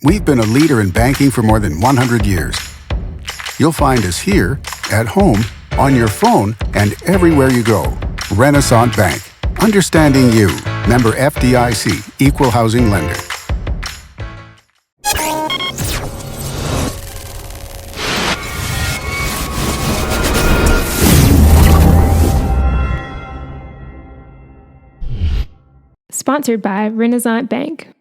We've been a leader in banking for more than 100 years. You'll find us here, at home, on your phone, and everywhere you go. Renaissance Bank. Understanding you. Member FDIC. Equal housing lender. Sponsored by Renaissance Bank.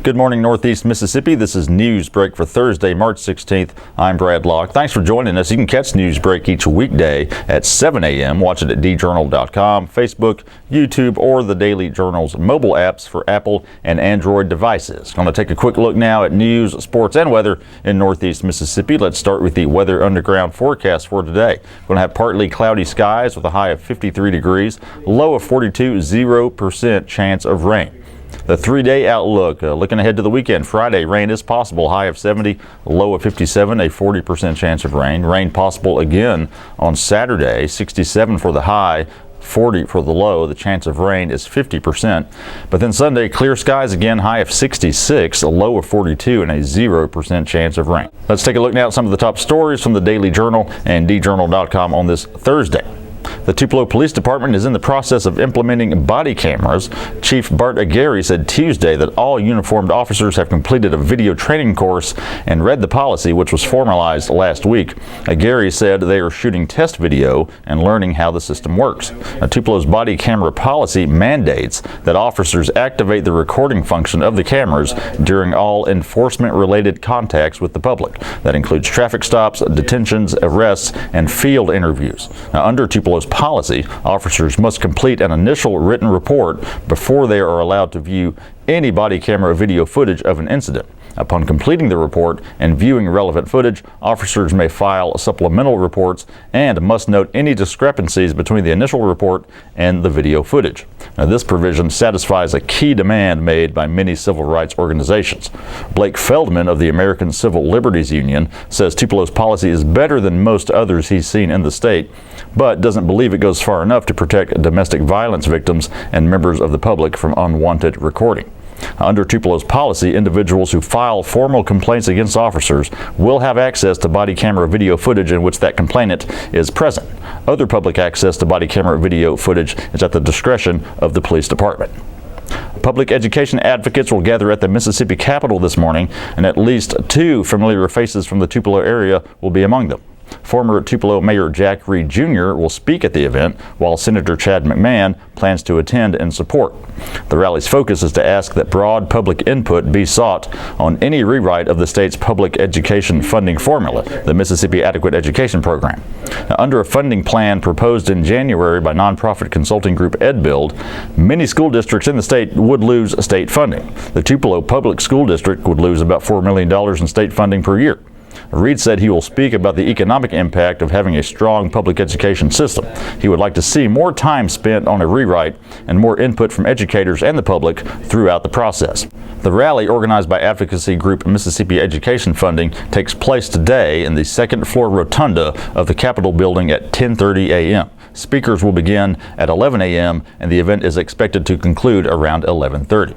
Good morning, Northeast Mississippi. This is Newsbreak for Thursday, March 16th. I'm Brad Locke. Thanks for joining us. You can catch Newsbreak each weekday at 7 a.m. Watch it at djournal.com, Facebook, YouTube, or the Daily Journal's mobile apps for Apple and Android devices. Going to take a quick look now at news, sports, and weather in Northeast Mississippi. Let's start with the Weather Underground forecast for today. Going to have partly cloudy skies with a high of 53 degrees, low of 42, 0% chance of rain. The 3-day outlook, looking ahead to the weekend. Friday, rain is possible, high of 70, low of 57, a 40% chance of rain. Rain possible again on Saturday, 67 for the high, 40 for the low. The chance of rain is 50%. But then Sunday, clear skies again, high of 66, a low of 42, and a 0% chance of rain. Let's take a look now at some of the top stories from the Daily Journal and djournal.com on this Thursday. The Tupelo Police Department is in the process of implementing body cameras. Chief Bart Aguirre said Tuesday that all uniformed officers have completed a video training course and read the policy, which was formalized last week. Aguirre said they are shooting test video and learning how the system works. Now, Tupelo's body camera policy mandates that officers activate the recording function of the cameras during all enforcement-related contacts with the public. That includes traffic stops, detentions, arrests, and field interviews. Now, under Tupelo's policy, officers must complete an initial written report before they are allowed to view any body camera video footage of an incident. Upon completing the report and viewing relevant footage, officers may file supplemental reports and must note any discrepancies between the initial report and the video footage. Now, this provision satisfies a key demand made by many civil rights organizations. Blake Feldman of the American Civil Liberties Union says Tupelo's policy is better than most others he's seen in the state, but doesn't believe it goes far enough to protect domestic violence victims and members of the public from unwanted recording. Under Tupelo's policy, individuals who file formal complaints against officers will have access to body camera video footage in which that complainant is present. Other public access to body camera video footage is at the discretion of the police department. Public education advocates will gather at the Mississippi Capitol this morning, and at least 2 familiar faces from the Tupelo area will be among them. Former Tupelo Mayor Jack Reed Jr. will speak at the event, while Senator Chad McMahon plans to attend in support. The rally's focus is to ask that broad public input be sought on any rewrite of the state's public education funding formula, the Mississippi Adequate Education Program. Now, under a funding plan proposed in January by nonprofit consulting group EdBuild, many school districts in the state would lose state funding. The Tupelo Public School District would lose about $4 million in state funding per year. Reed said he will speak about the economic impact of having a strong public education system. He would like to see more time spent on a rewrite and more input from educators and the public throughout the process. The rally, organized by advocacy group Mississippi Education Funding, takes place today in the second-floor rotunda of the Capitol building at 10:30 a.m. Speakers will begin at 11 a.m. and the event is expected to conclude around 11:30.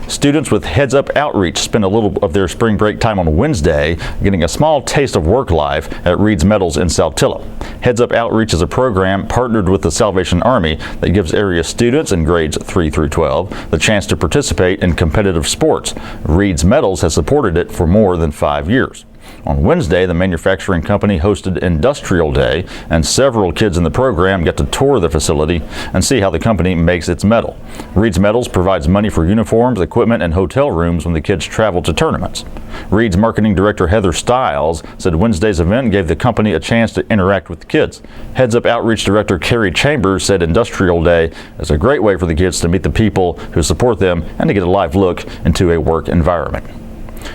Students with Heads Up Outreach spent a little of their spring break time on Wednesday getting a small taste of work life at Reed's Meadows in Saltillo. Heads Up Outreach is a program partnered with the Salvation Army that gives area students in grades 3 through 12 the chance to participate in competitive sports. Reed's Meadows has supported it for more than 5 years. On Wednesday, the manufacturing company hosted Industrial Day, and several kids in the program get to tour the facility and see how the company makes its metal. Reed's Metals provides money for uniforms, equipment, and hotel rooms when the kids travel to tournaments. Reed's marketing director Heather Stiles said Wednesday's event gave the company a chance to interact with the kids. Heads Up Outreach Director Carrie Chambers said Industrial Day is a great way for the kids to meet the people who support them and to get a live look into a work environment.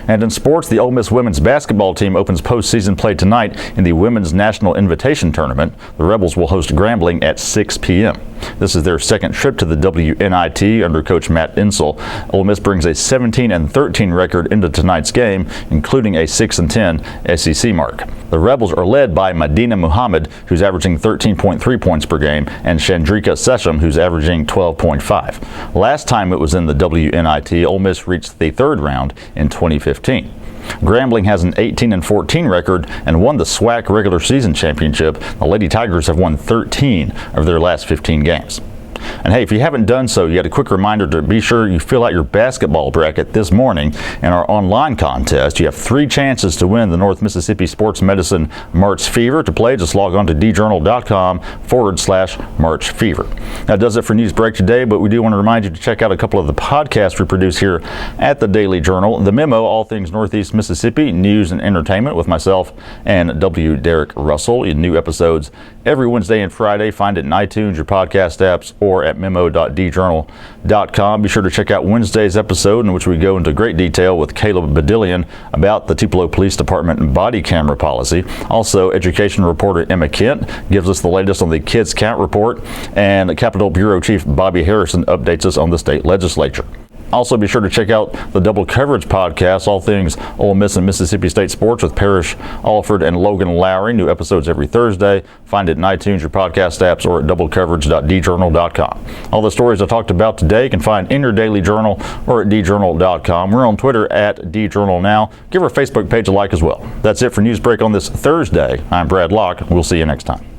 And in sports, the Ole Miss women's basketball team opens postseason play tonight in the Women's National Invitation Tournament. The Rebels will host Grambling at 6 p.m. This is their second trip to the WNIT under Coach Matt Insel. Ole Miss brings a 17-13 record into tonight's game, including a 6-10 SEC mark. The Rebels are led by Medina Muhammad, who's averaging 13.3 points per game, and Chandrika Sesham, who's averaging 12.5. Last time it was in the WNIT, Ole Miss reached the third round in 2015. Grambling has an 18-14 record and won the SWAC regular season championship. The Lady Tigers have won 13 of their last 15 games. And hey, if you haven't done so, you got a quick reminder to be sure you fill out your basketball bracket this morning in our online contest. You have 3 chances to win the North Mississippi Sports Medicine March Fever. To play, just log on to djournal.com/March Fever. That does it for Newsbreak today, but we do want to remind you to check out a couple of the podcasts we produce here at the Daily Journal. The Memo, all things Northeast Mississippi, news and entertainment with myself and W. Derek Russell. In new episodes every Wednesday and Friday. Find it in iTunes, your podcast apps, or at memo.djournal.com. Be sure to check out Wednesday's episode, in which we go into great detail with Caleb Badillion about the Tupelo Police Department body camera policy. Also, education reporter Emma Kent gives us the latest on the Kids Count report, and Capitol Bureau Chief Bobby Harrison updates us on the state legislature. Also, be sure to check out the Double Coverage podcast, all things Ole Miss and Mississippi State sports with Parrish Alford and Logan Lowry. New episodes every Thursday. Find it in iTunes, your podcast apps, or at doublecoverage.djournal.com. All the stories I talked about today you can find in your Daily Journal or at djournal.com. We're on Twitter at djournalnow. Give our Facebook page a like as well. That's it for Newsbreak on this Thursday. I'm Brad Locke. We'll see you next time.